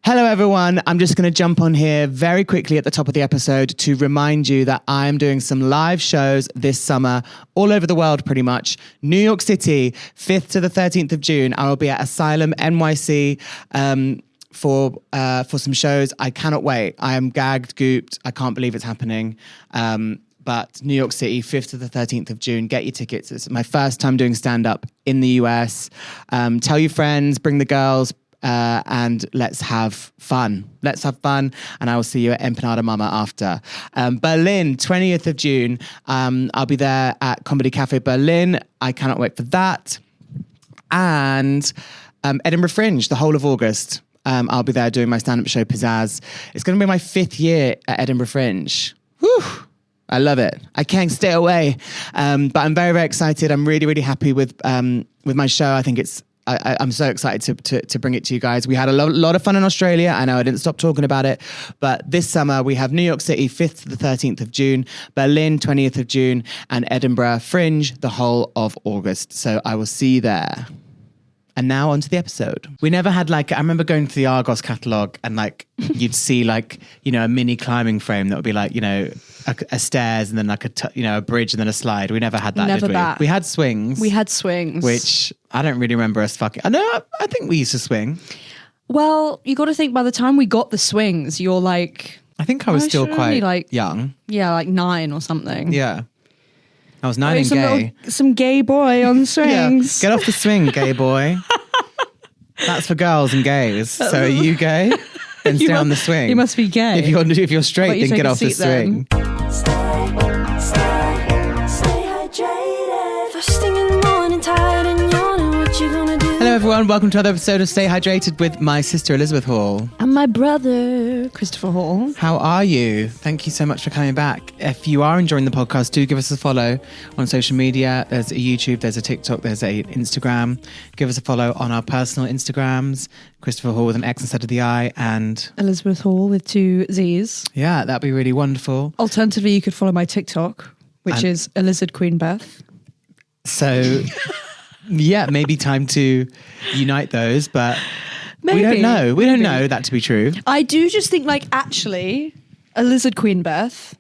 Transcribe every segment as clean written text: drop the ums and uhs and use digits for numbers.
Hello, everyone. I'm just going to jump on here very quickly at the top of the episode to remind you that I'm doing some live shows this summer all over the world, pretty much. New York City, 5th to the 13th of June. I will be at Asylum NYC for some shows. I cannot wait. I am gagged, gooped. I can't believe it's happening. But New York City, 5th to the 13th of June. Get your tickets. It's my first time doing stand-up in the US. Tell your friends, bring the girls, and let's have fun. Let's have fun. And I will see you at Empanada Mama after. Berlin, 20th of June. I'll be there at Comedy Cafe Berlin. I cannot wait for that. And Edinburgh Fringe, the whole of August. I'll be there doing my stand-up show, Pizzazz. It's going to be my 5th year at Edinburgh Fringe. Whew. I love it. I can't stay away. But I'm very, very excited. I'm really, really happy with my show. I think I'm so excited to bring it to you guys. We had a lot of fun in Australia. I know I didn't stop talking about it. But this summer, we have New York City, 5th to the 13th of June, Berlin, 20th of June, and Edinburgh Fringe, the whole of August. So I will see you there. And now onto the episode. We never had I remember going to the Argos catalogue and you'd see a mini climbing frame that would be a stairs and then a bridge and then a slide. We never had that, never did we? that. We had swings. Which I don't really remember us fucking... I think we used to swing. Well, you got to think by the time we got the swings, you're like... I think I was still quite young. Yeah, 9 or something. Yeah. I was 9 and gay. Some gay boy on the swings. Yeah. Get off the swing, gay boy. That's for girls and gays. So are you gay? Then stay on the swing. You must be gay. If you're straight, then get off the swing. Stay hydrated. First thing in the morning, tired and yawning. What you gonna do? Hello, everyone. Welcome to another episode of Stay Hydrated with my sister, Elizabeth Hall. And my brother, Christopher Hall. How are you? Thank you so much for coming back. If you are enjoying the podcast, do give us a follow on social media. There's a YouTube, there's a TikTok, there's a Instagram. Give us a follow on our personal Instagrams. Christopher Hall with an X instead of the I, and Elizabeth Hall with 2 Z's. Yeah, that'd be really wonderful. Alternatively, you could follow my TikTok, which is a lizard queen Beth. So, yeah, maybe time to unite those, but maybe. We don't know. We don't know that to be true. I do just think, actually, a lizard queen Beth.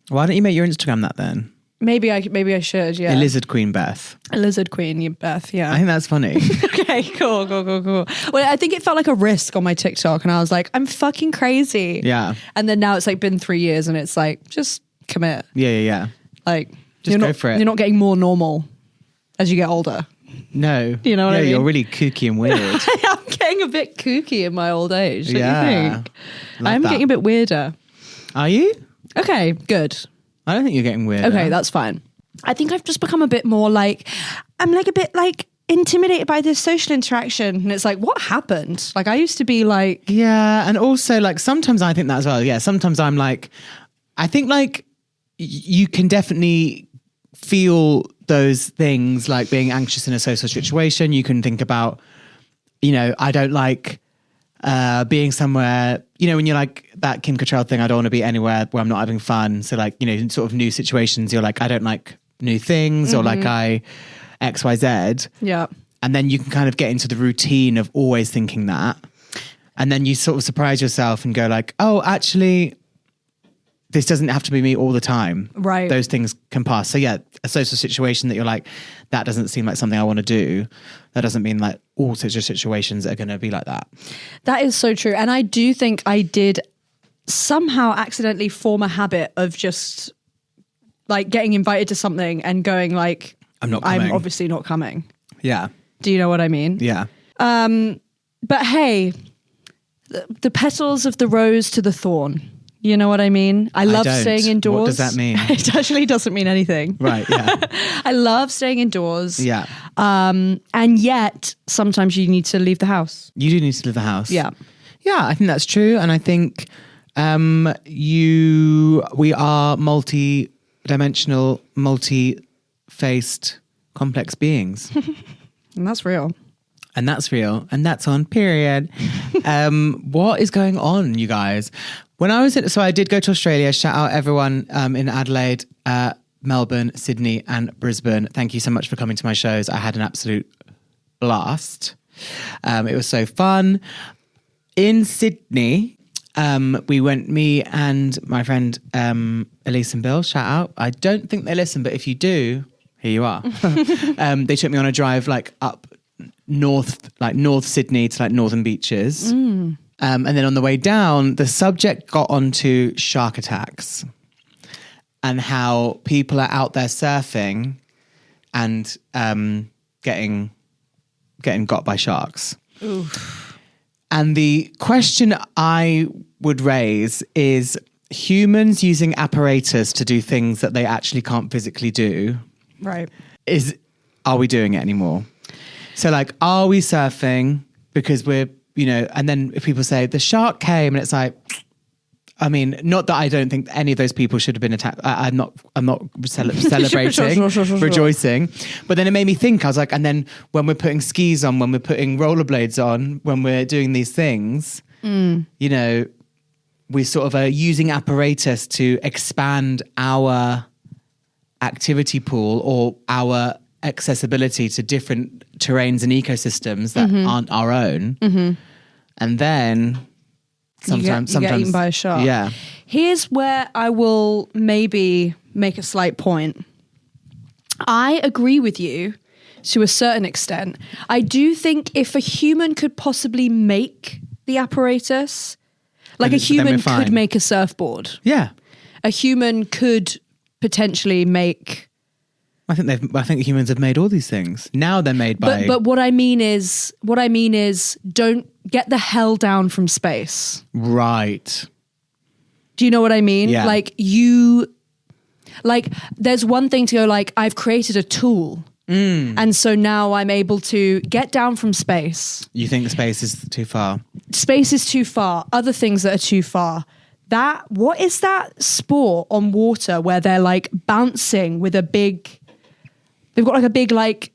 Why don't you make your Instagram that then? Maybe I should, yeah. A lizard queen Beth. A lizard queen Beth, yeah. I think that's funny. Okay, cool. Well, I think it felt like a risk on my TikTok, and I was like, I'm fucking crazy. Yeah. And then now it's been 3 years, and it's just commit. Yeah. Just go for it. You're not getting more normal as you get older. No. You know what I mean? You're really kooky and weird. I'm getting a bit kooky in my old age. What do you think? I'm getting a bit weirder. Are you? Okay, good. I don't think you're getting weird. Okay, that's fine. I think I've just become a bit more I'm a bit intimidated by this social interaction. And it's what happened? I used to be Yeah, and also sometimes I think that as well. Yeah, sometimes I'm I think you can definitely feel those things being anxious in a social situation. You can think about, I don't like being somewhere, when you're that Kim Cattrall thing, I don't want to be anywhere where I'm not having fun. So in sort of new situations, you're I don't like new things or I X, Y, Z. Yeah. And then you can kind of get into the routine of always thinking that. And then you sort of surprise yourself and go oh, actually, this doesn't have to be me all the time. Right. Those things can pass. So yeah, a social situation that you're that doesn't seem like something I want to do. That doesn't mean all social situations are going to be like that. That is so true. And I do think I did somehow accidentally form a habit of just getting invited to something and going I'm not coming. I'm obviously not coming. Yeah. Do you know what I mean? Yeah. But hey, the petals of the rose to the thorn. You know what I mean? I love staying indoors. What does that mean? It actually doesn't mean anything. Right, yeah. I love staying indoors. Yeah. And yet, sometimes you need to leave the house. You do need to leave the house. Yeah. Yeah, I think that's true. And I think we are multi-dimensional, multi-faced, complex beings. And that's real. And that's real. And that's on, period. What is going on, you guys? When I was so I did go to Australia. Shout out everyone in Adelaide, Melbourne, Sydney and Brisbane. Thank you so much for coming to my shows. I had an absolute blast. It was so fun. In Sydney, we went, me and my friend Elise and Bill, shout out. I don't think they listen, but if you do, here you are. They took me on a drive like up north Sydney to like northern beaches. And then on the way down, the subject got onto shark attacks and how people are out there surfing and getting got by sharks. Oof. And the question I would raise is humans using apparatus to do things that they actually can't physically do. Right. Are we doing it anymore? So like, are we surfing because we're, and then if people say the shark came and it's like, I mean, not that I don't think any of those people should have been attacked. I'm not celebrating, Sure. rejoicing. But then it made me think, I was like, and then when we're putting skis on, when we're putting rollerblades on, when we're doing these things, we sort of are using apparatus to expand our activity pool or our accessibility to different terrains and ecosystems that aren't our own. And then sometimes you get eaten by a shark. Yeah. Here's where I will maybe make a slight point. I agree with you to a certain extent. I do think if a human could possibly make the apparatus, like a human could make a surfboard. Yeah. A human could potentially make... I think humans have made all these things. Now they're made by... But what I mean is don't get the hell down from space. Right. Do you know what I mean? Yeah. There's one thing to go like, I've created a tool. And so now I'm able to get down from space. You think space is too far? Space is too far. Other things that are too far. What is that sport on water where they're like bouncing with they've got like a big like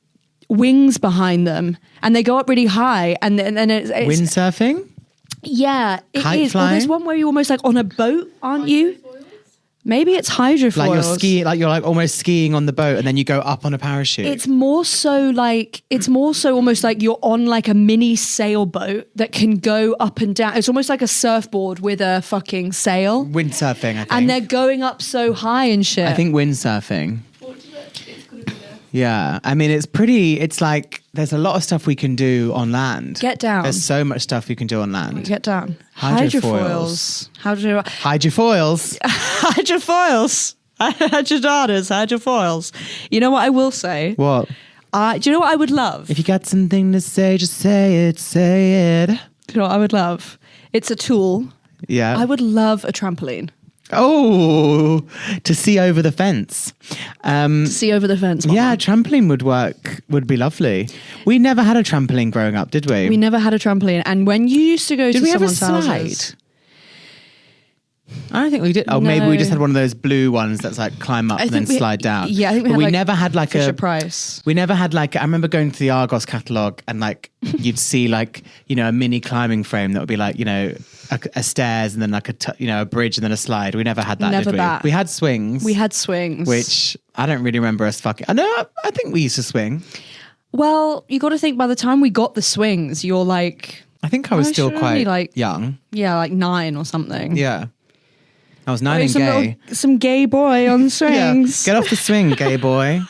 wings behind them and they go up really high and it's windsurfing? Yeah, it Kite is. flying? Well, there's one where you're almost like on a boat, aren't you? Maybe it's hydrofoils. Like you're skiing, like you're like almost skiing on the boat and then you go up on a parachute. It's more so almost like you're on like a mini sailboat that can go up and down. It's almost like a surfboard with a fucking sail. Windsurfing, I think. And they're going up so high and shit. I think windsurfing. Yeah, I mean, it's like, there's a lot of stuff we can do on land. Get down. There's so much stuff you can do on land. Get down. Hydrofoils. Hydrofoils. Hydrofoils. Hydrofoils. You know what I will say? What? Do you know what I would love? If you got something to say, just say it, say it. Do you know what I would love? It's a tool. Yeah. I would love a trampoline. Oh, to see over the fence. See over the fence. Mama. Yeah, trampoline would be lovely. We never had a trampoline growing up, did we? We never had a trampoline. And when you used to go to someone's houses... Did we have a slide? I don't think we did. Oh, no. Maybe we just had one of those blue ones that's like climb up and then slide down. Yeah, I think we had like never had like Fisher Price. We never had like, I remember going to the Argos catalogue and like you'd see like, a mini climbing frame that would be like, a stairs and then like a bridge and then a slide. We never had that, never did we? that. We had swings. Which I don't really remember us fucking... I think we used to swing. Well, you got to think by the time we got the swings, you're like... I think I was still quite young. Yeah, like 9 or something. Yeah. I was 9 and gay. Some gay boy on the swings. Yeah. Get off the swing, gay boy.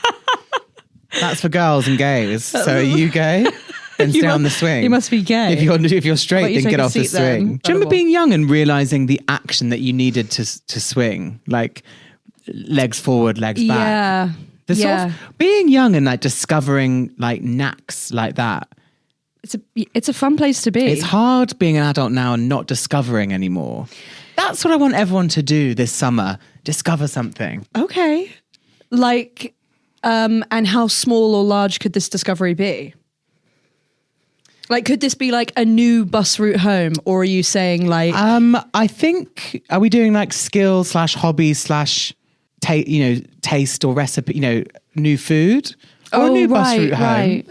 That's for girls and gays. So are you gay? Then stay on the swing. You must be gay. If you're straight, then get off the swing. Do you remember being young and realizing the action that you needed to swing? Like legs forward, legs back. Yeah. Sort of being young and like discovering like knacks like that. It's a fun place to be. It's hard being an adult now and not discovering anymore. That's what I want everyone to do this summer. Discover something. Okay. Like, and how small or large could this discovery be? Like, could this be like a new bus route home? Or are you saying like... I think, are we doing like skill / hobby / taste or recipe, new food? Or a new bus route home? Right.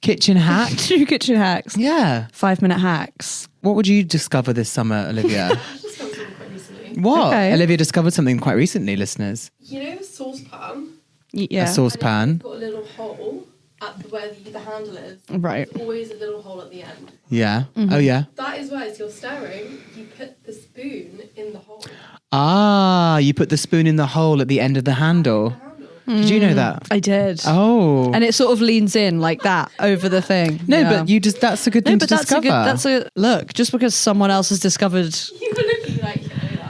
Kitchen hacks. 2 kitchen hacks. Yeah. 5-minute hacks. What would you discover this summer, Olivia? I just got something quite recently. What? Okay. Olivia discovered something quite recently, listeners. You know the saucepan? Yeah. A saucepan. Got a little hole where the handle is, Right. there's always a little hole at the end. Yeah. Oh, yeah. That is why, as you're stirring, you put the spoon in the hole. Ah, you put the spoon in the hole at the end of the handle. Did you know that? I did. Oh. And it sort of leans in like that over the thing. No, Yeah. but that's a good thing to discover. That's a look. Just because someone else has discovered. You were looking like you know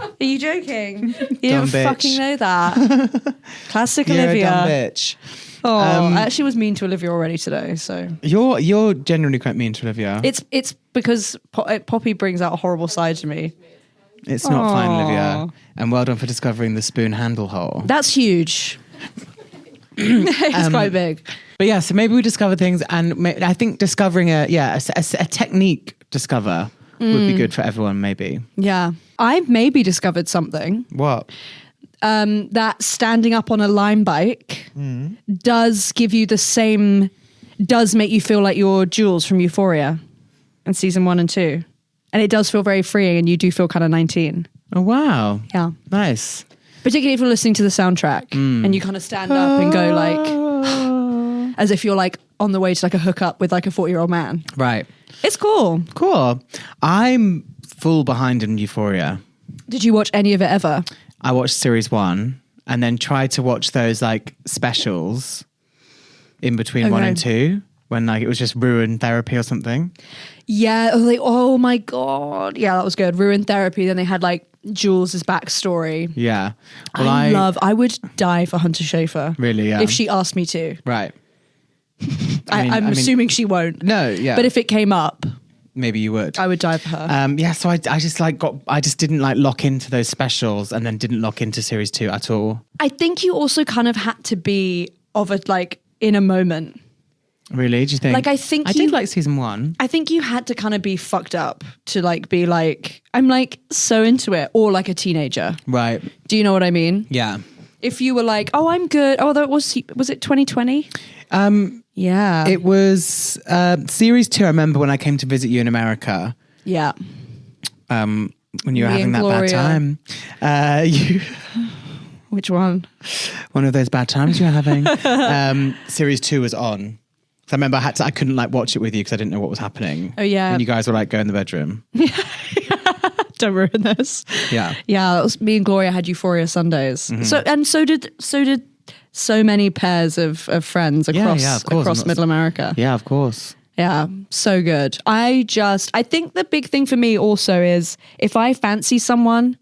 that. Are you joking? You Dumb don't bitch. fucking know that. Classic You're Olivia. a dumb bitch. Oh, I actually was mean to Olivia already today. So You're generally quite mean to Olivia. it's because Poppy brings out a horrible side to me. It's not fine, Aw. Olivia. And well done for discovering the spoon handle hole. That's huge. It's quite big. But yeah, so maybe we discover things, and I think discovering a technique discover would be good for everyone. Maybe. Yeah, I've maybe discovered something. What? That standing up on a Lime bike does give you the same, does make you feel like you're Jules from Euphoria in season 1 and 2. And it does feel very freeing, and you do feel kind of 19. Oh wow! Yeah. Nice. Particularly if you're listening to the soundtrack and you kind of stand up and go like, as if you're like on the way to like a hookup with like a 40-year-old man. Right. It's cool. Cool. I'm full behind in Euphoria. Did you watch any of it ever? I watched series 1 and then tried to watch those like specials in between 1 and 2 when like it was just Ruin Therapy or something. Yeah. Oh my God. Yeah, that was good. Ruined Therapy. Then they had like Jules' backstory. Yeah. Well, I would die for Hunter Schafer. Really, yeah. If she asked me to. Right. I'm assuming she won't. No, yeah. But if it came up, maybe you would. I would die for her. Yeah, so I just didn't like lock into those specials and then didn't lock into series 2 at all. I think you also kind of had to be of it like in a moment. Really? Do you think? Like, I think I did like season 1. I think you had to kind of be fucked up to like be like, I'm like so into it, or like a teenager. Right. Do you know what I mean? Yeah. If you were like, oh, I'm good. Oh, that was it 2020? Yeah. It was series 2. I remember when I came to visit you in America. Yeah. When you were Me having and that Gloria. bad time. Which one? One of those bad times you were having. Series 2 was on. So I remember I couldn't like watch it with you because I didn't know what was happening. Oh, yeah. And you guys were like, go in the bedroom. Don't ruin this. Yeah. Yeah, that was me and Gloria had Euphoria Sundays. Mm-hmm. So did so many pairs of friends across of course. across Middle America. Yeah, of course. Yeah, so good. I think the big thing for me also is if I fancy someone,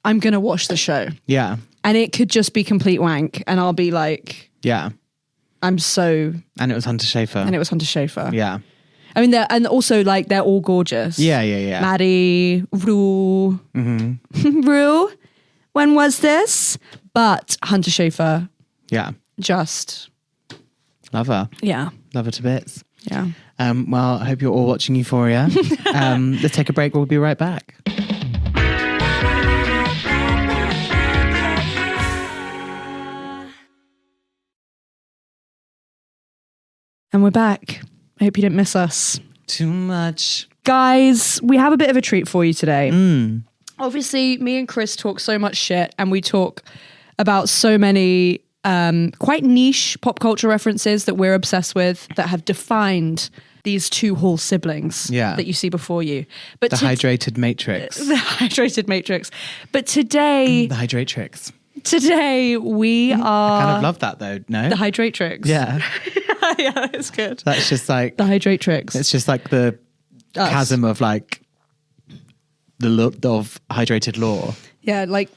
I'm going to watch the show. Yeah. And it could just be complete wank. And I'll be like, Yeah. I'm so... And it was Hunter Schafer. And it was Hunter Schafer. Yeah. I mean, and also like they're all gorgeous. Yeah, yeah, yeah. Maddie, Rue. Rue, when was this? But Hunter Schafer, Yeah. just... Love her. Yeah. Love her to bits. Yeah. Well, I hope you're all watching Euphoria. Let's take a break. We'll be right back. And we're back. I hope you didn't miss us. Too much. Guys, we have a bit of a treat for you today. Obviously, me and Chris talk so much shit and we talk about so many quite niche pop culture references that we're obsessed with that have defined these two Hall siblings that you see before you. But The Hydrated Matrix. The Hydrated Matrix. But today... The Hydratrix. Today we are... I kind of love that though, no? The Hydratrix. Yeah. Yeah, it's good. That's just like... The Hydratrix. It's just like the Us. chasm of like the look of hydrated lore. Yeah, like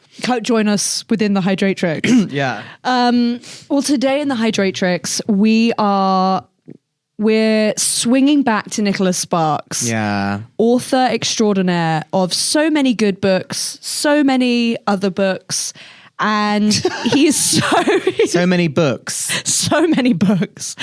join us within the Hydratrix. Yeah. Well, today in the Hydratrix, we're swinging back to Nicholas Sparks. Yeah. Author extraordinaire of so many good books, so many other books. And he's So many books. so many books.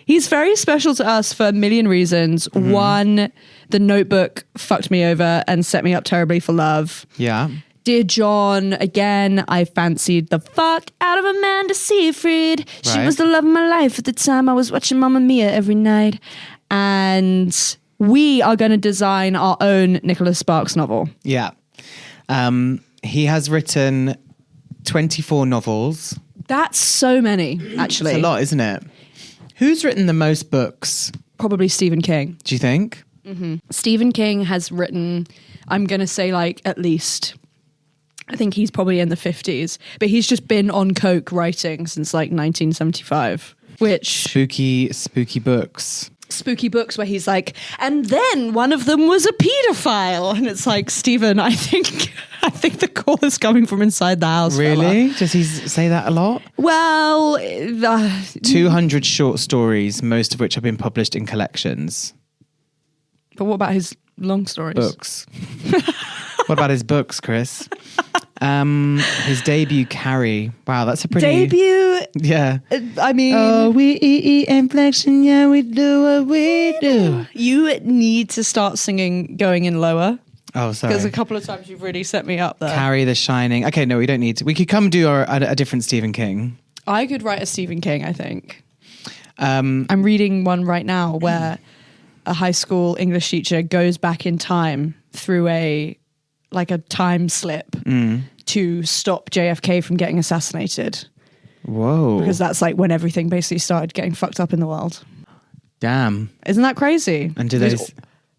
He's very special to us for a million reasons. One, The Notebook fucked me over and set me up terribly for love. Yeah. Dear John, again, I fancied the fuck out of Amanda Seyfried. She Right. was the love of my life at the time. I was watching Mamma Mia every night. And we are going to design our own Nicholas Sparks novel. Yeah. He has written 24 novels. That's so many, actually. It's a lot, isn't it? Who's written the most books, Probably Stephen King. do you think? Stephen King has written, I'm going to say like at least, I think he's probably in the 50s, but he's just been on coke writing since like 1975, which... Spooky books. Spooky books where he's like, and then one of them was a paedophile. And it's like, Stephen, I think the call is coming from inside the house. Really? Fella. Does he say that a lot? Well... 200 short stories, most of which have been published in collections. But what about his long stories? Books. What about his books, Chris? His debut, Carrie. Wow, that's a pretty... Debut? Yeah. I mean... Oh, we inflection, yeah, we do what we do. You need to start singing Going In Lower. Oh, sorry. Because a couple of times you've really set me up there. Carrie, The Shining. Okay, no, we don't need to. We could come do a different Stephen King. I could write a Stephen King, I think. I'm reading one right now where a high school English teacher goes back in time through a time slip to stop JFK from getting assassinated. Whoa. Because that's like when everything basically started getting fucked up in the world. Damn. Isn't that crazy? And do they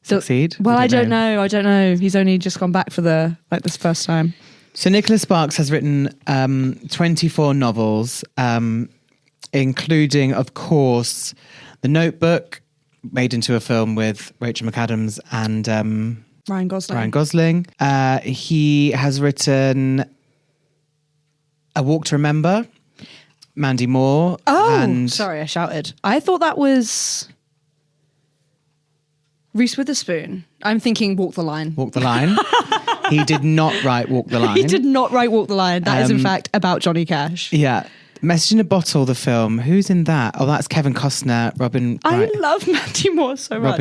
succeed? Well, I don't know. He's only just gone back for this first time. So Nicholas Sparks has written 24 novels, including, of course, The Notebook, made into a film with Rachel McAdams and Ryan Gosling. He has written A Walk to Remember, Mandy Moore. Oh, and sorry, I shouted. I thought that was Reese Witherspoon. I'm thinking Walk the Line. Walk the Line. He did not write Walk the Line. He did not write Walk the Line. That is, in fact, about Johnny Cash. Yeah. Message in a Bottle, the film. Who's in that? Oh, that's Kevin Costner, Robin. I right. love Mandy Moore so much.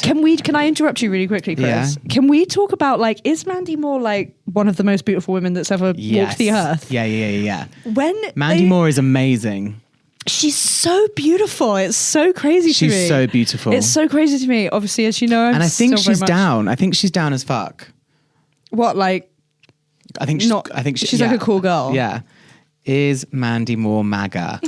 Can Can I interrupt you really quickly, Chris? Yeah. Can we talk about, like, is Mandy Moore like one of the most beautiful women that's ever walked the earth? Yeah. When Mandy Moore is amazing. She's so beautiful. It's so crazy to me. She's so beautiful. It's so crazy to me. Obviously, as you know, and I think she's down. I think she's down as fuck. What, like? I think she's she's like a cool girl. Yeah. Is Mandy Moore MAGA?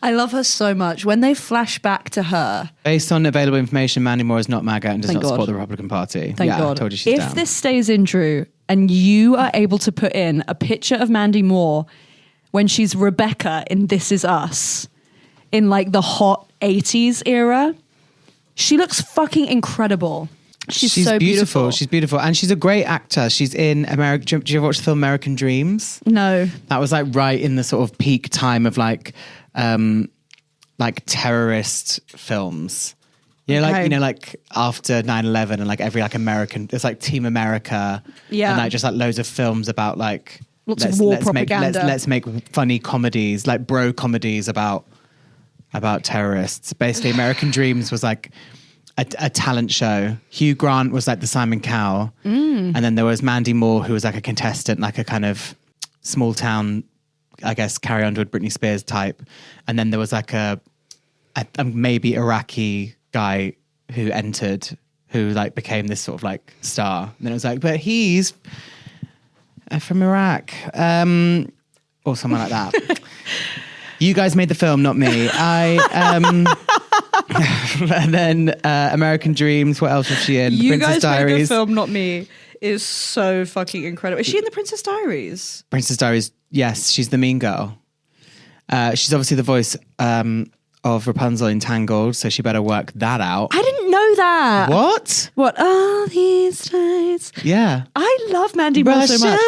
I love her so much. When they flash back to her. Based on available information, Mandy Moore is not MAGA and does Thank not support God. the Republican Party. Thank God. I told you she's down. If this stays in, Drew, and you are able to put in a picture of Mandy Moore when she's Rebecca in This Is Us, in like the hot 80s era, she looks fucking incredible. She's so beautiful. She's beautiful. And she's a great actor. She's in American... Do you ever watch the film American Dreams? No. That was like right in the sort of peak time of like terrorist films. You know, Okay. like after 9/11 and like every like American... It's like Team America. Yeah. And like just like loads of films about like... Lots of war propaganda. Let's make funny comedies, like bro comedies about terrorists. Basically, American Dreams was like... A talent show. Hugh Grant was like the Simon Cowell. And then there was Mandy Moore, who was like a contestant, like a kind of small town, I guess, Carrie Underwood, Britney Spears type. And then there was like a maybe Iraqi guy who entered, who like became this sort of like star. And then it was like, but he's from Iraq. Or someone like that. You guys made the film, not me. And then American Dreams. What else was she in? You Princess guys Diaries. made the film, not me, is so fucking incredible. Is she in the Princess Diaries? Princess Diaries. Yes, she's the mean girl. She's obviously the voice of Rapunzel in Tangled, so she better work that out. I didn't know that. What? All these days. Yeah. I love Mandy Moore so much.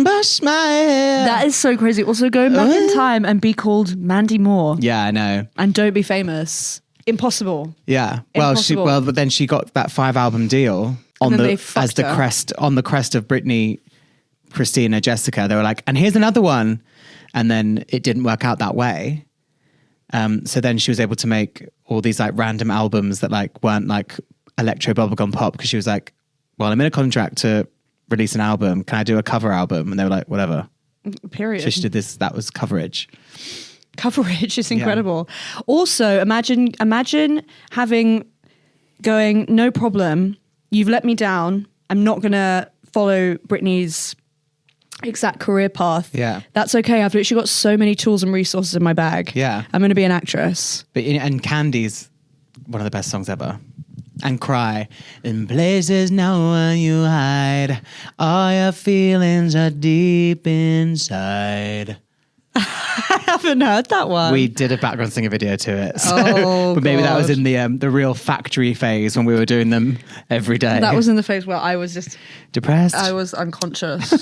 Brush my hair. That is so crazy. Also, going back in time and be called Mandy Moore Yeah, I know. and don't be famous. Impossible. Yeah. Impossible. But then she got that 5-album deal And then they fucked her. crest of Britney, Christina, Jessica. They were like, and here's another one. And then it didn't work out that way. So then she was able to make all these like random albums that like weren't like electro bubblegum pop, because she was like, well, I'm in a contract to release an album. Can I do a cover album? And they were like, whatever. Period. So she did this. That was Coverage. Coverage is incredible. Also, imagine going, no problem, you've let me down. I'm not going to follow Britney's exact career path. Yeah. That's okay. I've literally got so many tools and resources in my bag. Yeah. I'm going to be an actress. And Candy's one of the best songs ever. And Cry. In places no one you hide, all your feelings are deep inside. I haven't heard that one. We did a background singer video to it. So, Oh, but maybe that was God. in the real factory phase when we were doing them every day. That was in the phase where I was just, depressed. I was unconscious.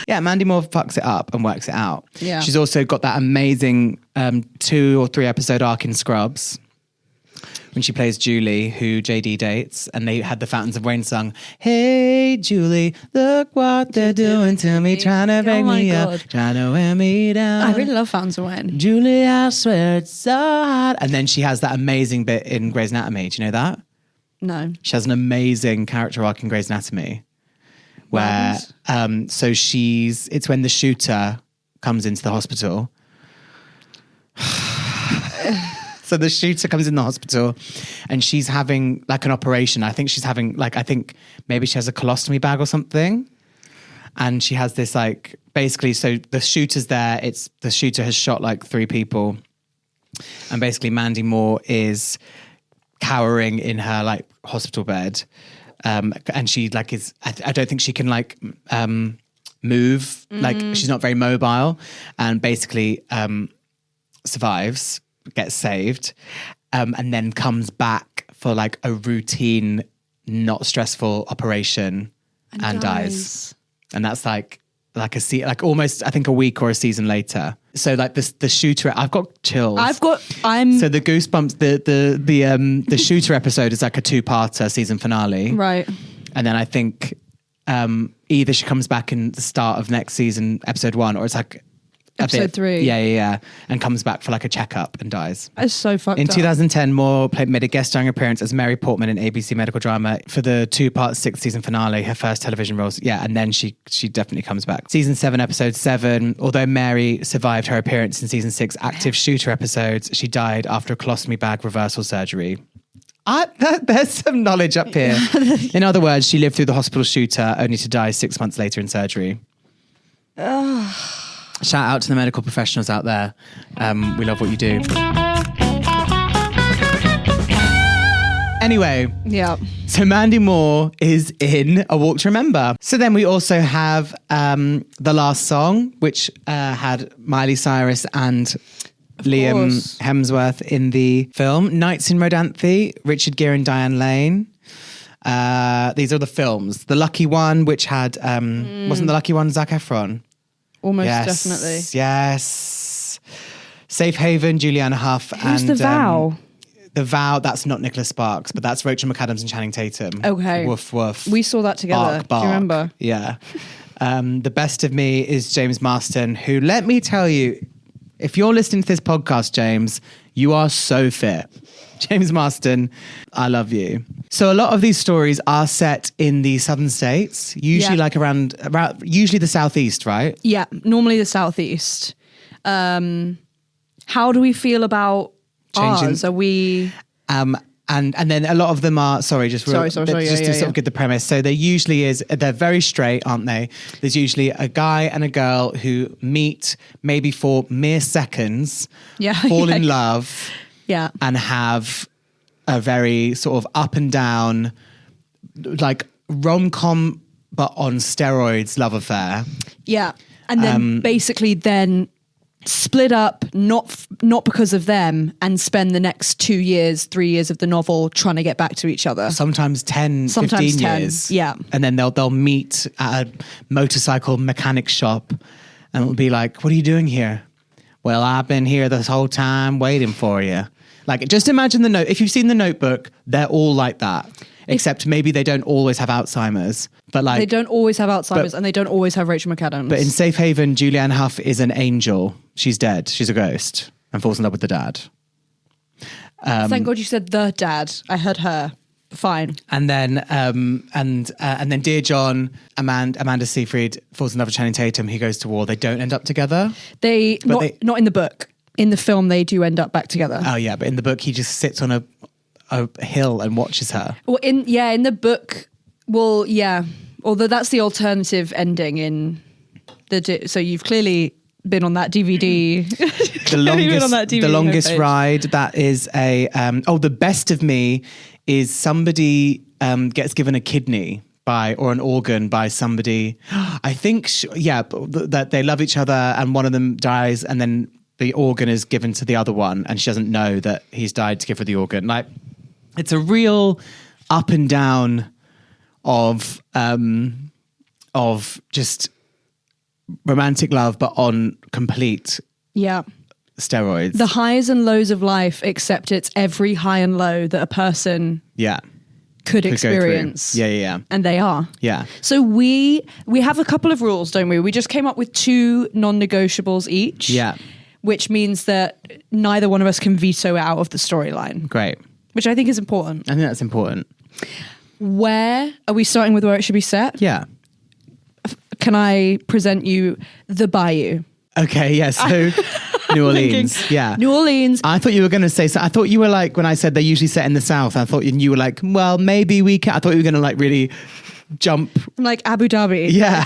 Yeah, Mandy Moore fucks it up and works it out. Yeah. She's also got that amazing 2 or 3 episode arc in Scrubs when she plays Julie, who JD dates, and they had the Fountains of Wayne song, "Hey Julie, look what they're doing to me, trying to break my me up, God. trying to wear me down. I really love Fountains of Wayne. Julie, I swear it's so hard." And then she has that amazing bit in Grey's Anatomy. Do you know that? No. She has an amazing character arc in Grey's Anatomy where so it's when the shooter comes into the hospital. So the shooter comes in the hospital and she's having like an operation. I think she's having maybe she has a colostomy bag or something. And she has this like, basically, so the shooter's there. The shooter has shot like 3 people. And basically Mandy Moore is cowering in her like hospital bed. And she like I don't think she can like move. Like she's not very mobile and basically survives, gets saved, and then comes back for like a routine, not stressful operation and dies. And that's like almost I think a week or a season later. So like the shooter, I've got chills. So the goosebumps, the shooter episode is like a 2-parter season finale. Right. And then I think either she comes back in the start of next season, episode 1, or it's like Episode 3. Yeah. And comes back for like a checkup and dies. That's so fucked In up. 2010, Moore made a guest starring appearance as Mary Portman in ABC medical drama for the 2-part 6th season finale, her first television roles. Yeah, and then she definitely comes back. Season 7, episode 7, although Mary survived her appearance in season 6 active shooter episodes, she died after a colostomy bag reversal surgery. There's some knowledge up here. In other words, she lived through the hospital shooter only to die 6 months later in surgery. Shout out to the medical professionals out there. We love what you do. Anyway, Yeah. so Mandy Moore is in A Walk to Remember. So then we also have the last song, which had Miley Cyrus and Liam course. Hemsworth in the film. Nights in Rodanthe, Richard Gere and Diane Lane. These are the films. The Lucky One, which had, wasn't The Lucky One Zac Efron? Almost definitely. Yes. Safe Haven, Juliana Hough. Who's and The Vow? The Vow, that's not Nicholas Sparks, but that's Rachel McAdams and Channing Tatum. Okay. Woof, woof. We saw that together. Bark, bark. Do you remember? Yeah. The Best of Me is James Marston, who, let me tell you, if you're listening to this podcast, James, you are so fit. James Marston, I love you. So a lot of these stories are set in the southern states, usually like around usually the southeast, right? Yeah, normally the southeast. How do we feel about Changing- ours? Are we... And then a lot of them are, sorry, to yeah, sort yeah. of get the premise. So there usually is, they're very straight, aren't they? There's usually a guy and a girl who meet maybe for mere seconds, fall in love, and have a very sort of up and down, like rom-com, but on steroids love affair. Yeah. And then basically then split up, not because of them, and spend the next 2 years, 3 years of the novel trying to get back to each other. Sometimes 10, Sometimes 15 10, years. yeah. And then they'll meet at a motorcycle mechanic shop and it'll be like, what are you doing here? Well, I've been here this whole time waiting for you. Like, just imagine the note. If you've seen The Notebook, they're all like that. Except maybe they don't always have Alzheimer's. But like, they don't always have Alzheimer's and they don't always have Rachel McAdams. But in Safe Haven, Julianne Hough is an angel. She's dead. She's a ghost and falls in love with the dad. Thank God you said the dad. I heard her. Fine. And then and then Dear John, Amanda Seyfried falls in love with Channing Tatum. He goes to war. They don't end up together. Not in the book. In the film, they do end up back together. Oh yeah, but in the book, he just sits on a hill and watches her. Well, in the book, well, yeah. Although that's the alternative ending in so you've clearly been on that DVD. The longest homepage. ride, that is a the best of me is somebody gets given a kidney or an organ by somebody. I think that they love each other and one of them dies and then the organ is given to the other one and she doesn't know that he's died to give her the organ. Like, it's a real up and down of just romantic love, but on complete steroids. The highs and lows of life, except it's every high and low that a person could experience. Yeah. And they are. Yeah. So we have a couple of rules, don't we? We just came up with 2 non-negotiables each. Yeah. Which means that neither one of us can veto it out of the storyline. Great. Which I think is important. I think that's important. Where are we starting with where it should be set? Yeah. Can I present you the bayou? Okay, yeah, so New Orleans. Yeah. New Orleans. I thought you were going to say, so I thought you were like, when I said they usually set in the South, I thought you were like, well, maybe we can. I thought you were going to like really jump. Like Abu Dhabi. Yeah.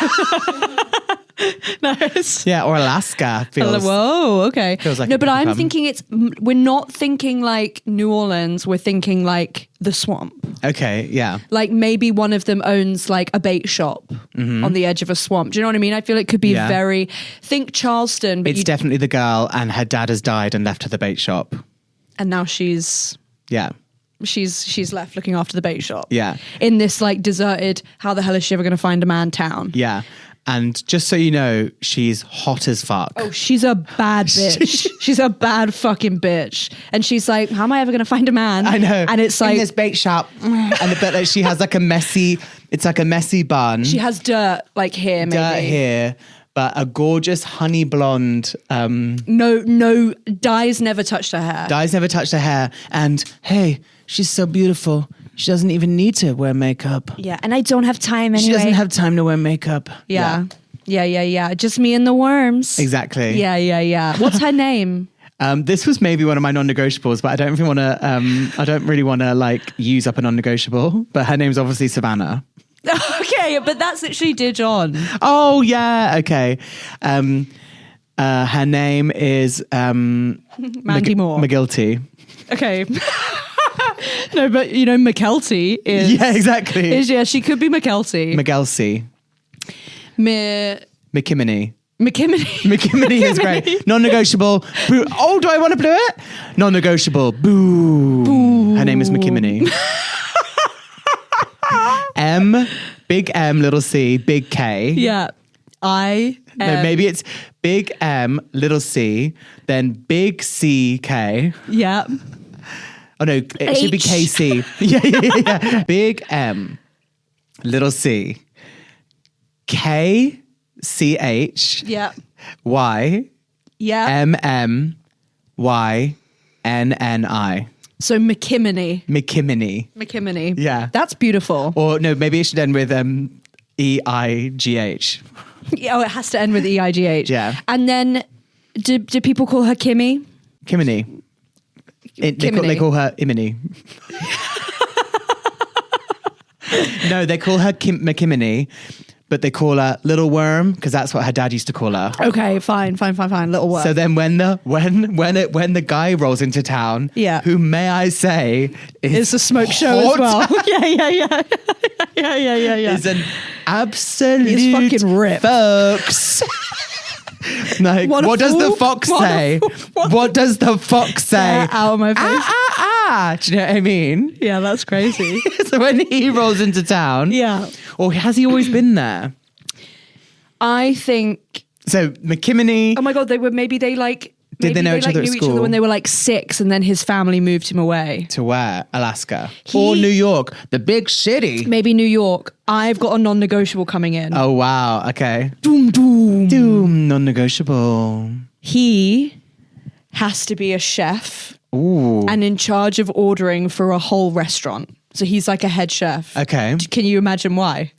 Nice. Yeah, or Alaska. Whoa, okay. Feels like no, it but could I'm come. thinking we're not thinking like New Orleans, we're thinking like the swamp. Okay, yeah. Like maybe one of them owns like a bait shop on the edge of a swamp. Do you know what I mean? I feel it could be think Charleston, but It's definitely the girl and her dad has died and left her the bait shop. and now she's left looking after the bait shop. Yeah. In this like deserted, how the hell is she ever going to find a man town? Yeah. And just so you know, she's hot as fuck. Oh, she's a bad bitch. She's a bad fucking bitch. And she's like, how am I ever going to find a man? I know. And it's like, in this bait shop. But like, she has like a messy bun. she has dirt like here, maybe. Dirt here, but a gorgeous honey blonde. No, dyes never touched her hair. Dyes never touched her hair. And hey, she's so beautiful. She doesn't even need to wear makeup. Yeah, and I don't have time anyway. She doesn't have time to wear makeup. Yeah. Just me and the worms. Exactly. Yeah. What's her name? This was maybe one of my non-negotiables, but I don't really want to like use up a non-negotiable. But her name's obviously Savannah. Okay, but that's literally Dijon. Oh yeah, okay. Her name is Mandy Moore. McGilty. Okay. No, but you know, McKelty is... Yeah, exactly. She could be McKelty. McGelsey. McKinney. McKinney is great. Non-negotiable. Boo. Oh, do I want to blow it? Non-negotiable. Boo. Boo. Her name is McKinney. M, big M, little C, big K. Yeah. No, maybe it's big M, little C, then big C, K. Yeah. Oh no, it should be KC. Yeah. Big M, little C, K, CH. Yeah. Y. Yeah. MM, Y, NNI. So McKinney. Yeah. That's beautiful. Or no, maybe it should end with EIGH. Yeah, it has to end with EIGH. Yeah. And then do people call her Kimmy? Kimini. They call her Imini. No, they call her McKinney, but they call her Little Worm because that's what her dad used to call her. Okay, fine. Little worm. So then when the guy rolls into town, who may I say is a smoke show as well. Yeah. Is an absolute He's fucking ripped. fox. Like, what does the fox say? What does the fox say? Out of my face. Do you know what I mean? Yeah, that's crazy. So when he rolls into town, or has he always been there? I think. So McKinney. Oh my god, Did they know each other at school? When they were like 6, and then his family moved him away. To where? Alaska or New York, the big city. Maybe New York. I've got a non-negotiable coming in. Oh wow. Okay. Doom. Non-negotiable. He has to be a chef. Ooh. And in charge of ordering for a whole restaurant. So he's like a head chef. Okay. Can you imagine why?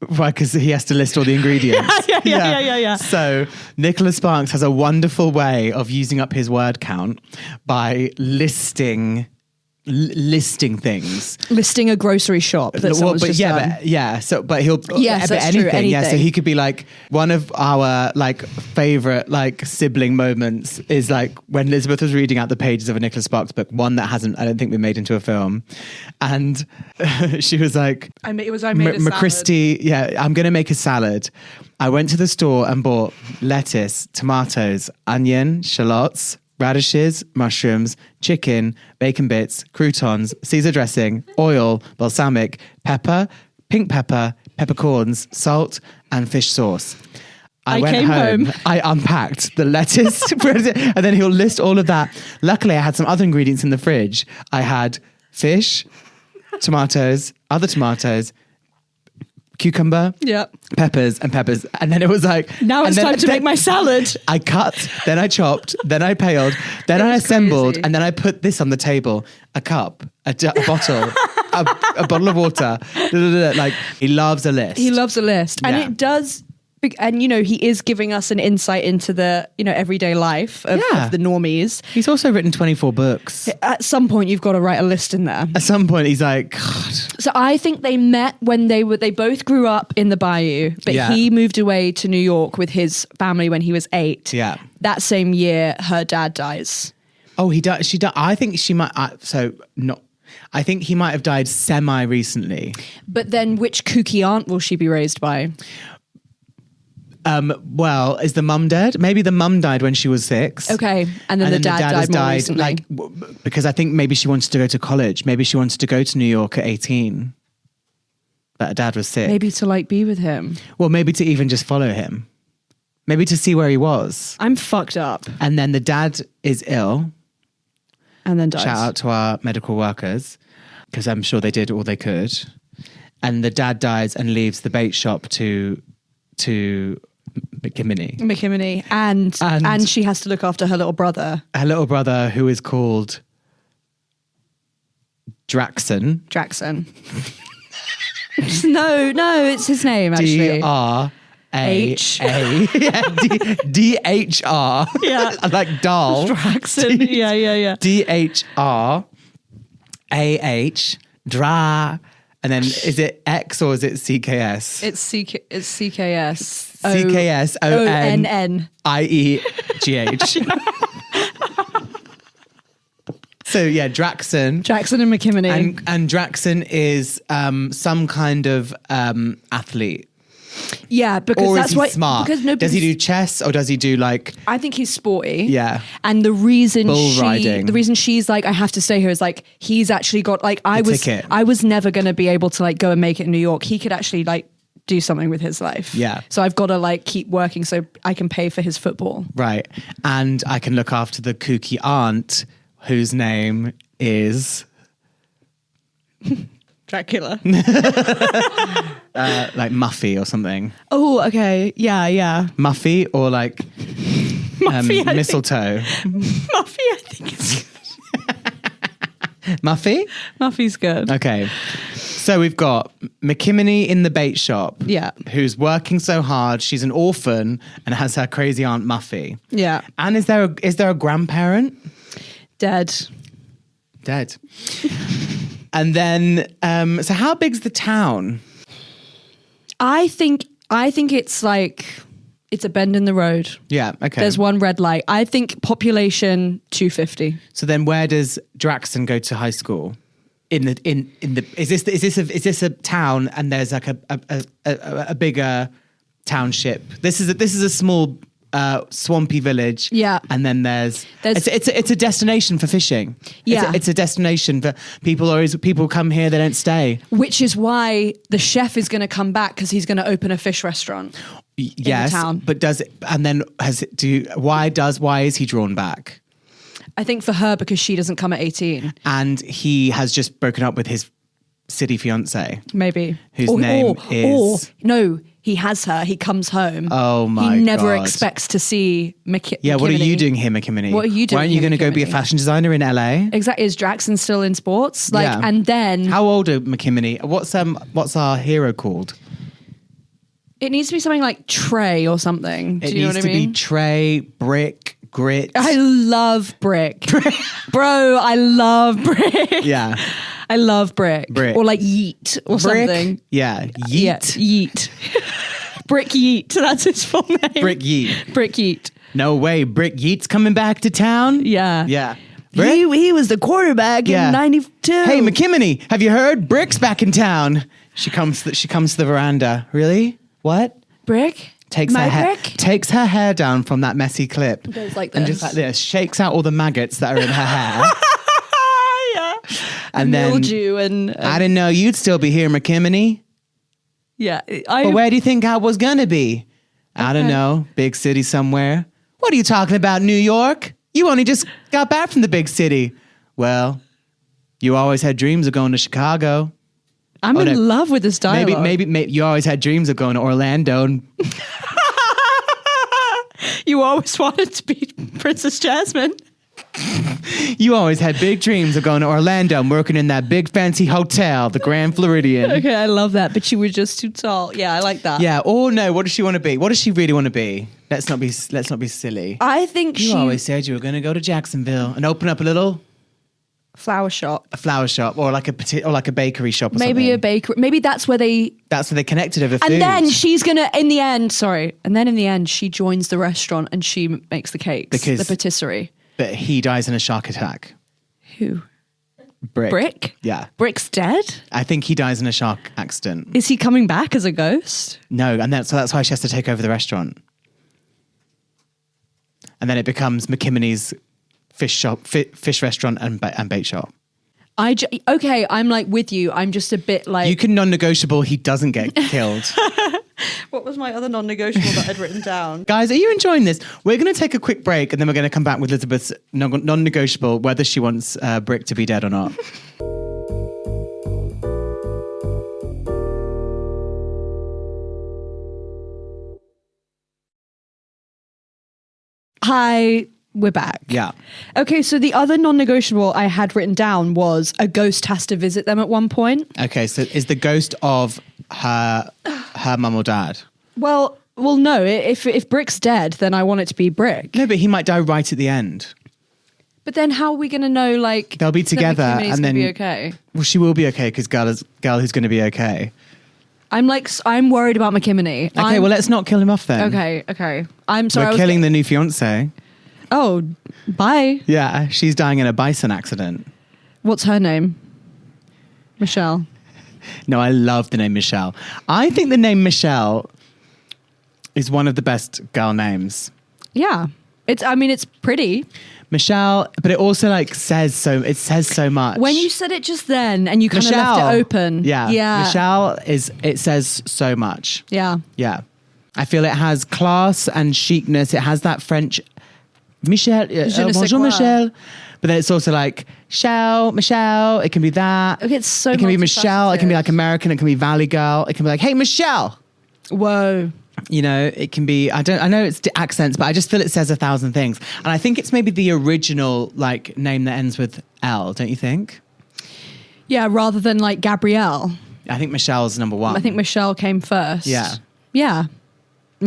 Why? Because he has to list all the ingredients. Yeah. So Nicholas Sparks has a wonderful way of using up his word count by listing listing things. Listing a grocery shop that someone's just done. But he'll Yes, that's true, anything. Yeah, so anything. he could be like, one of our like favorite like sibling moments is like when Elizabeth was reading out the pages of a Nicholas Sparks book, one that hasn't, I don't think, been made into a film, and she was like, I made a salad. McChristy, I'm going to make a salad. I went to the store and bought lettuce, tomatoes, onion, shallots, radishes, mushrooms, chicken, bacon bits, croutons, Caesar dressing, oil, balsamic, pepper, pink pepper, peppercorns, salt, and fish sauce. I went came home. I unpacked the lettuce, and then he'll list all of that. Luckily, I had some other ingredients in the fridge. I had fish, tomatoes, other tomatoes, cucumber, peppers. And then it was like... Now it's time to make my salad. I cut, then I chopped, then I paled, then I assembled, crazy. and then I put this on the table. A cup, a bottle, a bottle of water. Like, he loves a list. He loves a list. And Yeah. it does... And, you know, he is giving us an insight into the, you know, everyday life of the normies. He's also written 24 books. At some point, you've got to write a list in there. At some point, he's like, God. So I think they met when they both grew up in the bayou, but Yeah. he moved away to New York with his family when he was 8. Yeah. That same year, her dad dies. Oh, he died. She died. I think she might. I think he might have died semi-recently. But then which kooky aunt will she be raised by? Well, is the mum dead? Maybe the mum died when she was 6. Okay. And then the dad has died more recently. like because I think maybe she wanted to go to college. Maybe she wanted to go to New York at 18. But her dad was sick. Maybe to like be with him. Well, maybe to even just follow him. Maybe to see where he was. I'm fucked up. And then the dad is ill. And then dies. Shout out to our medical workers, because I'm sure they did all they could. And the dad dies and leaves the bait shop to McKinney. And she has to look after her little brother. Her little brother, who is called Draxon. No, it's his name actually. D-R-A-A. D-H-R. Yeah. Like doll. Draxon. Yeah. D-H-R-A-H. Dra. And then is it X or is it CKS? It's CKS. C-K-S-O-N-I-E-G-H. So yeah, Draxon. Jackson and McKinney. And Draxon is some kind of athlete. Yeah, because Or that's is he why. smart? Because does he do chess or does he do like... I think he's sporty. Yeah. And the reason Bull riding. the reason she's like, I have to stay here is like, he's actually got like, ticket. I was never going to be able to like go and make it in New York. He could actually like do something with his life. Yeah. So I've got to like keep working so I can pay for his football. Right. And I can look after the kooky aunt whose name is... Dracula. like Muffy or something. Oh, okay. Yeah. Muffy or like Muffy, I mistletoe. Muffy, I think it's Muffy? Muffy's good. Okay. So we've got McKinney in the bait shop. Yeah. Who's working so hard. She's an orphan and has her crazy aunt Muffy. Yeah. And is there a grandparent? Dead. And then, so how big's the town? I think it's like, it's a bend in the road. Yeah, okay. There's one red light. I think population 250. So then where does Draxon go to high school? Is this a town and there's like a bigger township? This is a small swampy village. Yeah. And then it's a destination for fishing. Yeah. It's a destination for people come here, they don't stay. Which is why the chef is going to come back because he's going to open a fish restaurant. Yes. the town. But why is he drawn back? I think for her because she doesn't come at 18. And he has just broken up with his city fiance. Maybe. Whose name is... No, he has her. He comes home. Oh my God. He never expects to see McKinney. Yeah, what are you doing here, McKinney? What are you doing Why aren't you here, going to go be a McKinney? fashion designer in LA? Exactly. Is Jackson still in sports? Yeah. And then... How old are McKinney? What's our hero called? It needs to be something like Trey or something. Do It you know needs what to I mean? be Trey, Brick, Grit. I love Brick. Bro, I love Brick. Yeah. I love Brick. Brick. Or like Yeet or Brick. something. Yeah. Yeet. Yeah, Yeet. Brick Yeet. That's his full name. Brick Yeet. Brick Yeet. No way. Brick Yeet's coming back to town? Yeah. Yeah. He was the quarterback Yeah. in 92. Hey, McKinney, have you heard? Brick's back in town. She comes to the veranda. Really? What? Brick? Takes My her Brick? takes her hair down from that messy clip. Goes like And this. just like this. Shakes out all the maggots that are in her hair. Yeah. And then Mildew and I didn't know you'd still be here, McKinney. yeah. But where do you think I was gonna be? I don't Okay. know. Big city somewhere. What are you talking about, New York? You only just got back from the big city. Well, you always had dreams of going to Chicago. I'm Oh, in no. love with this dialogue. Maybe you always had dreams of going to Orlando. And You always wanted to be Princess Jasmine. you always had big dreams of going to Orlando and working in that big fancy hotel, the Grand Floridian. Okay, I love that, but you were just too tall. Yeah, I like that. Yeah. Oh no. What does she want to be? What does she really want to be? Let's not be silly. I think You she always said you were going to go to Jacksonville and open up a little flower shop. flower shop or like a bakery shop or Maybe a something. bakery. Maybe that's where they. That's where they connected over food. And then she's gonna, in the end, she joins the restaurant and she makes the cakes, Because- the patisserie. But he dies in a shark attack. Who? Brick. Brick? Yeah. Brick's dead? I think he dies in a shark accident. Is he coming back as a ghost? No, and that's why she has to take over the restaurant. And then it becomes McKinney's fish restaurant and bait shop. Okay, I'm like with you. I'm just a bit like. You can non-negotiable. He doesn't get killed. What was my other non-negotiable that I'd written down? Guys, are you enjoying this? We're going to take a quick break and then we're going to come back with Elizabeth's non-negotiable, whether she wants Brick to be dead or not. Hi, we're back. Yeah. Okay, so the other non-negotiable I had written down was a ghost has to visit them at one point. Okay, so is the ghost of her mum or dad? Well, no. If Brick's dead, then I want it to be Brick. No, but he might die right at the end. But then how are we going to know, like... They'll be that together McKinney's and gonna then... be okay? Well, she will be okay because girl who's going to be okay. I'm worried about McKinney. Okay, well, let's not kill him off then. Okay. I'm sorry. We're killing the new fiance. Oh, bye. Yeah, she's dying in a bison accident. What's her name? Michelle. No, I love the name Michelle. I think the name Michelle is one of the best girl names. Yeah. It's pretty. Michelle, but it also says so much. When you said it just then and you kind of left it open. Yeah. Michelle it says so much. Yeah. Yeah. I feel it has class and chicness. It has that French Michelle, Je ne sais bonjour quoi. Michelle. But then it's also like Michelle. It can be that. Okay, it's so It can be Michelle. It can be multifaceted. like American. It can be Valley Girl. It can be like, hey, Michelle. Whoa. You know, it can be, I know it's accents, but I just feel it says 1,000 things. And I think it's maybe the original name that ends with L, don't you think? Yeah, rather than like Gabrielle. I think Michelle's number one. I think Michelle came first. Yeah. Yeah.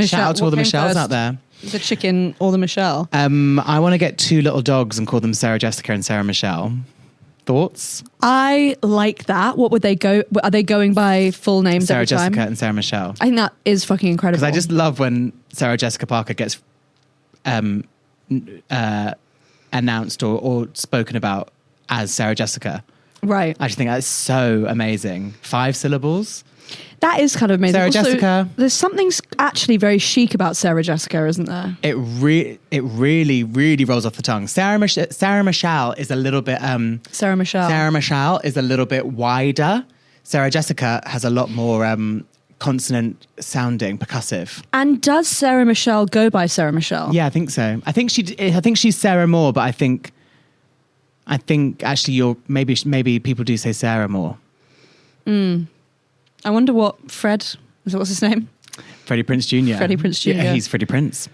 Shout out to all what the came Michelles first? out there. The chicken or the Michelle? I want to get 2 little dogs and call them Sarah Jessica and Sarah Michelle. Thoughts? I like that. What would they go? Are they going by full names Sarah every time? Jessica and Sarah Michelle. I think that is fucking incredible. Because I just love when Sarah Jessica Parker gets announced or spoken about as Sarah Jessica. right. I just think that's so amazing. 5 syllables. That is kind of amazing. Sarah Also, Jessica. There's something actually very chic about Sarah Jessica, isn't there? It really rolls off the tongue. Sarah Michelle is a little bit Sarah Michelle. Sarah Michelle is a little bit wider. Sarah Jessica has a lot more consonant sounding, percussive. And does Sarah Michelle go by Sarah Michelle? Yeah, I think so. I think she's Sarah Moore, but I think actually maybe people do say Sarah Moore. I wonder what what's his name? Freddie Prinze Jr. Freddie Prinze Jr. Yeah, he's Freddie Prinze.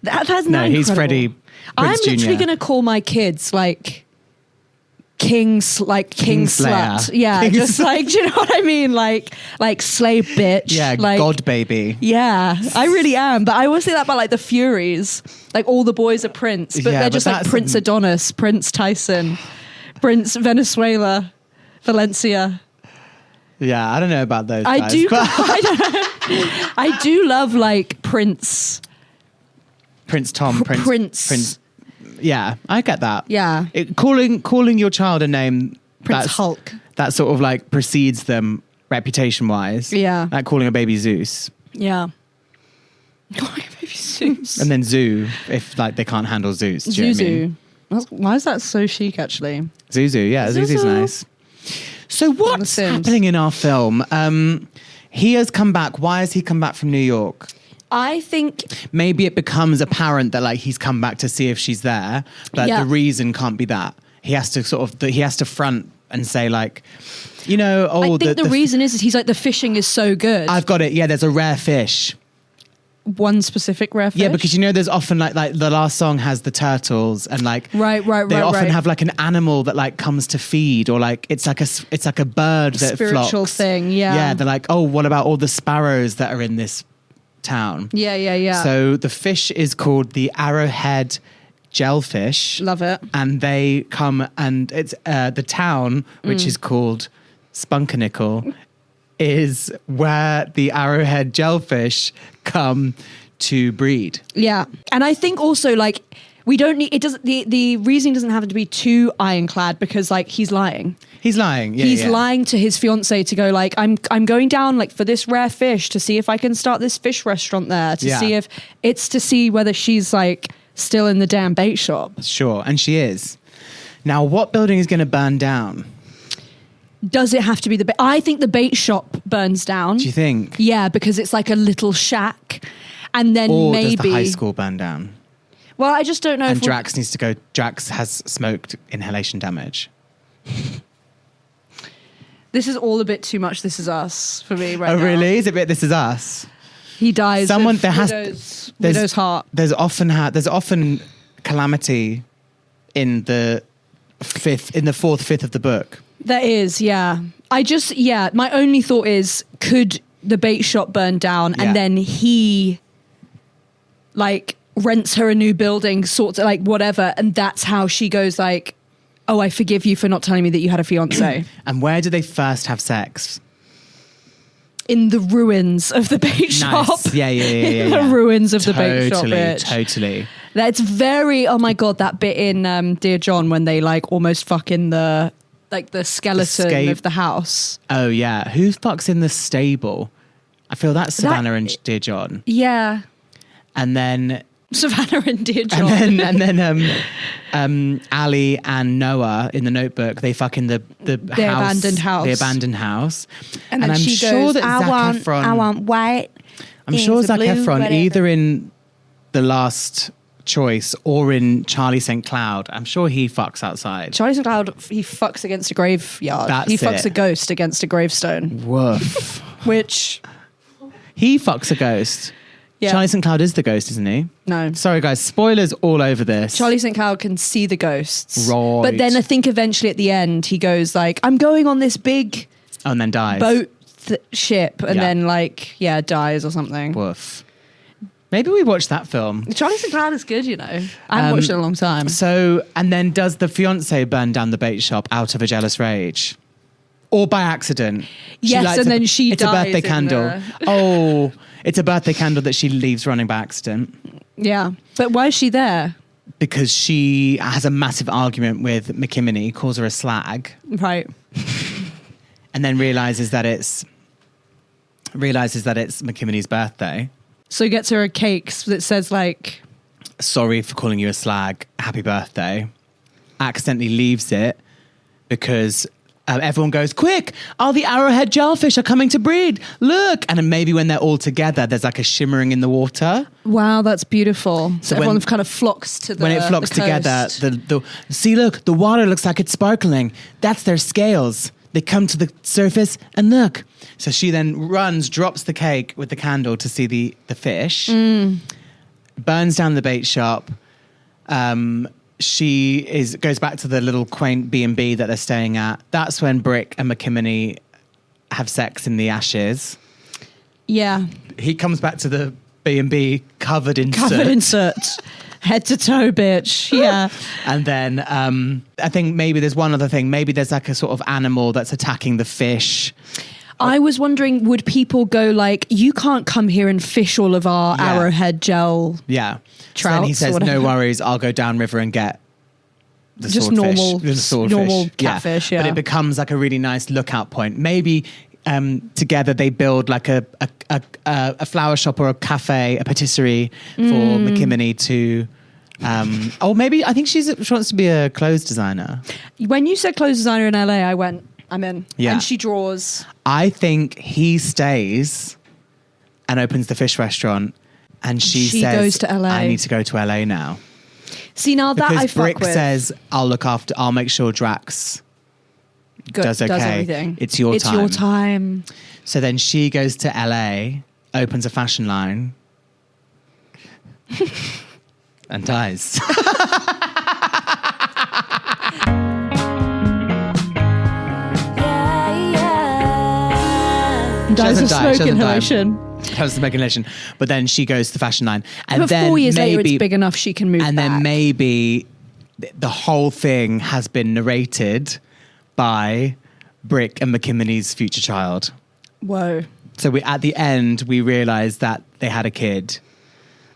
That's No, not he's incredible. Freddie Prinze I'm literally Jr. going to call my kids like king Slayer. slut. Yeah, just like, do you know what I mean? Like slave bitch. Yeah, like, God baby. Yeah, I really am. But I always say that about like the Furies. Like all the boys are Prince, but Yeah, they're but just like that's- Prince Adonis, Prince Tyson, Prince Venezuela, Valencia. Yeah, I don't know about those I guys. do. but- I do love like Prince. Prince Tom, Prince. Yeah, I get that. Yeah. Calling your child a name, Prince that's- Hulk. that sort of like precedes them reputation wise. Yeah. Like calling a baby Zeus. Yeah. Maybe Zeus. And then Zoo, if like they can't handle Zeus. Do you know what I mean? Zuzu. Why is that so chic, actually? Zuzu, yeah, Zuzu's Zuzu. nice. So what's Sims. happening in our film? He has come back. Why has he come back from New York? I think Maybe it becomes apparent that like he's come back to see if she's there, but Yeah. the reason can't be that. He has to he has to front and say like, you know, I think the reason is he's like, the fishing is so good. I've got it. Yeah, there's a rare fish. One specific rare fish. Yeah, because you know, there's often like the last song has the turtles and like Right. They often have like an animal that like comes to feed, or like it's like a bird that Spiritual flocks. thing, yeah. Yeah, they're like, oh, what about all the sparrows that are in this town? Yeah. So the fish is called the arrowhead jellyfish. Love it. And they come, and it's the town, which is called Spunkinickle, is where the arrowhead jellyfish come to breed. Yeah. And I think also like we don't need, it doesn't, the reasoning doesn't have to be too ironclad, because like he's lying. He's lying. Yeah, He's yeah. lying to his fiance to go like, I'm going down like for this rare fish to see if I can start this fish restaurant there, to Yeah. see if it's to see whether she's like still in the damn bait shop. Sure, and she is. Now, what building is going to burn down? Does it have to be the bait? I think the bait shop burns down. Do you think? Yeah, because it's like a little shack. And then Or maybe does the high school burn down? Well, I just don't know And if Drax needs to go. Drax has smoked inhalation damage. this is all a bit too much. This is us for me right Oh, now. really? Is it a bit This Is Us? He dies. Someone- with there has- widow's heart. There's often calamity in the fourth, fifth of the book. There is, yeah. My only thought is, could the bait shop burn down Yeah. and then he like rents her a new building, sorts of like whatever, and that's how she goes like, oh, I forgive you for not telling me that you had a fiance. And where do they first have sex? In the ruins of the bait shop. Nice. Yeah. In the ruins of the bait shop, bitch. Totally. That's very, oh my God, that bit in Dear John when they like almost fuck in the skeleton scape- of the house. Oh yeah. Who fucks in the stable? I feel that's Savannah and Dear John. Yeah. And then Savannah and Dear John. and then Ali and Noah in The Notebook, they fuck in the abandoned house. The abandoned house. And then I'm she sure goes, that Zac Efron, I want white. I'm sure things, Zac blue, Efron, whatever. either in The Last Choice or in Charlie St. Cloud, I'm sure he fucks outside. Charlie St. Cloud, he fucks against a graveyard. That's he fucks it. a ghost against a gravestone. Woof. Which, He fucks a ghost. yeah. Charlie St. Cloud is the ghost, isn't he? No. Sorry guys, spoilers all over this. Charlie St. Cloud can see the ghosts. Right. But then I think eventually at the end, he goes like, I'm going on this big Oh, and then dies. boat ship. And Yeah. then like, yeah, dies or something. Woof. Maybe we watch that film. Charlie St. Cloud is good, you know. I haven't watched it in a long time. So, and then does the fiance burn down the bait shop out of a jealous rage? Or by accident? Yes, lights and then she It's a dies birthday in candle. the- Oh, it's a birthday candle that she leaves running by accident Yeah. But why is she there? because she has a massive argument with McKinney, calls her a slag, Right. and then realizes that it's McKinney's birthday. So he gets her a cake that says like, Sorry for calling you a slag. Happy birthday. Accidentally leaves it because everyone goes, quick, all the arrowhead jellyfish are coming to breed. Look. And then maybe when they're all together, there's like a shimmering in the water. wow, that's beautiful. So Everyone when- kind of flocks to the When it flocks the together, coast. see, look, the water looks like it's sparkling. That's their scales. They come to the surface and look. So she then runs, drops the cake with the candle to see the fish, burns down the bait shop, goes back to the little quaint B&B that they're staying at. That's when Brick and McKinney have sex in the ashes. Yeah. He comes back to the B&B covered in soot. Head to toe, bitch. Yeah. And then I think maybe there's one other thing. Maybe there's like a sort of animal that's attacking the fish. I was wondering, would people go like, you can't come here and fish all of our arrowhead gel So then he trouts says, or whatever. no worries, I'll go downriver and get the Just swordfish. normal catfish, yeah. But it becomes like a really nice lookout point. Maybe together they build like a flower shop or a cafe, a patisserie for McKinney to... or maybe, I think she wants to be a clothes designer. When you said clothes designer in LA, I went, I'm in. Yeah. And she draws. I think he stays and opens the fish restaurant, and she says, goes to LA. I need to go to LA now. See, now that Because I fuck Brick with. says, I'll make sure Drax does okay. everything. It's your time. It's your time. So then she goes to LA, opens a fashion line, and dies. Dies of doesn't die, she smoke doesn't die. inhalation. Comes to make an elation. But then she goes to the fashion line. And But then 4 years later, maybe, it's big enough she can move and back. then maybe the whole thing has been narrated by Brick and McKinney's future child. Whoa. So at the end, we realise that they had a kid.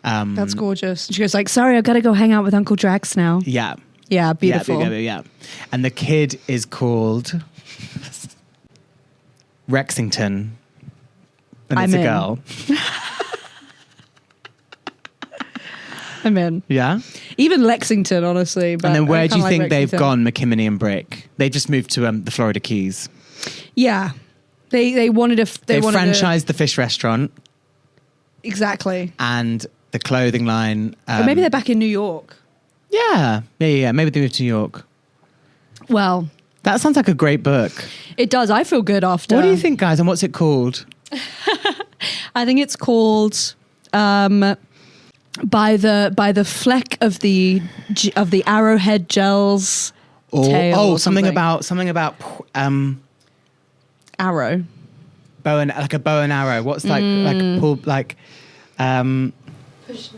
That's gorgeous. She goes like, sorry, I've got to go hang out with Uncle Drax now. Yeah. Yeah, beautiful. Yeah. And the kid is called Rexington. And I'm it's a in. girl. I'm in. Yeah. Even Lexington, honestly. But And then where I do you kinda think like they've Lexington. gone, McKinney and Brick? They just moved to the Florida Keys. Yeah. They wanted a... They wanted franchised the fish restaurant Exactly. and the clothing line. Or maybe they're back in New York. Yeah. Maybe they moved to New York. Well, That sounds like a great book. it does. I feel good after. What do you think, guys? And what's it called? I think it's called by the fleck of the arrowhead gel's tail. Oh, or something about arrow. bow and like a bow and arrow. What's like pull like Push and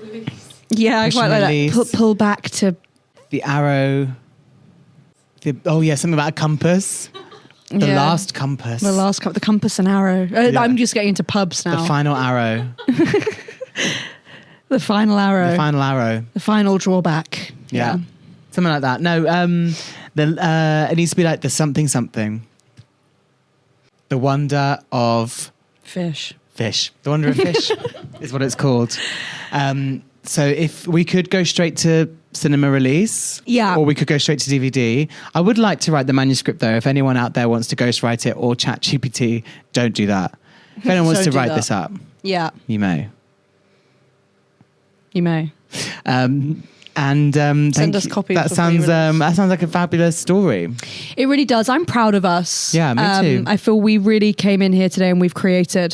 release. Yeah, I Push quite and like release. that. Pull back to the arrow. Something about a compass. The Yeah. last compass. the compass and arrow. Yeah. I'm just getting into pubs now. The final arrow. The final arrow. The final arrow. The final drawback. Yeah. Something like that. No, it needs to be like the something. The wonder of Fish. fish. The wonder of fish is what it's called. So if we could go straight to cinema release, Yeah. or we could go straight to DVD. I would like to write the manuscript though. If anyone out there wants to ghostwrite it or chat GPT, don't do that. If anyone wants Don't to do write that. this up, Yeah, you may. you may. Send us copy That for sounds free that sounds like a fabulous story. It really does. I'm proud of us. Yeah, me too. I feel we really came in here today and we've created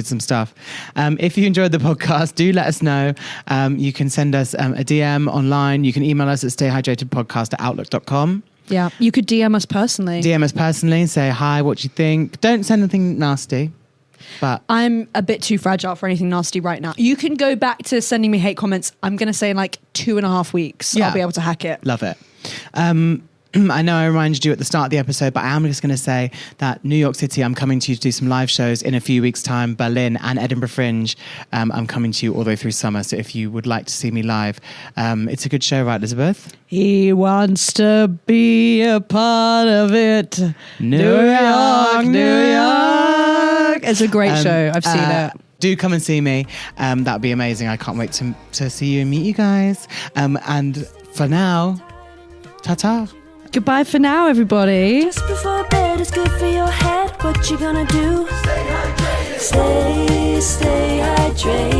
Some stuff. If you enjoyed the podcast, do let us know. You can send us a DM online. You can email us at stayhydratedpodcast@outlook.com. Yeah, you could DM us personally. DM us personally and say hi, what you think. Don't send anything nasty. But I'm a bit too fragile for anything nasty right now. You can go back to sending me hate comments. I'm going to say in like 2.5 weeks, Yeah. I'll be able to hack it. love it. I know I reminded you at the start of the episode, but I am just going to say that New York City, I'm coming to you to do some live shows in a few weeks' time. Berlin and Edinburgh Fringe. I'm coming to you all the way through summer. So if you would like to see me live, it's a good show, right, Elizabeth? He wants to be a part of it. New York. It's a great show. I've seen it. Do come and see me. That'd be amazing. I can't wait to see you and meet you guys. And for now, ta-ta. Goodbye for now, everybody. Just before bed is good for your head. What you gonna do? Stay hydrated. Stay hydrated.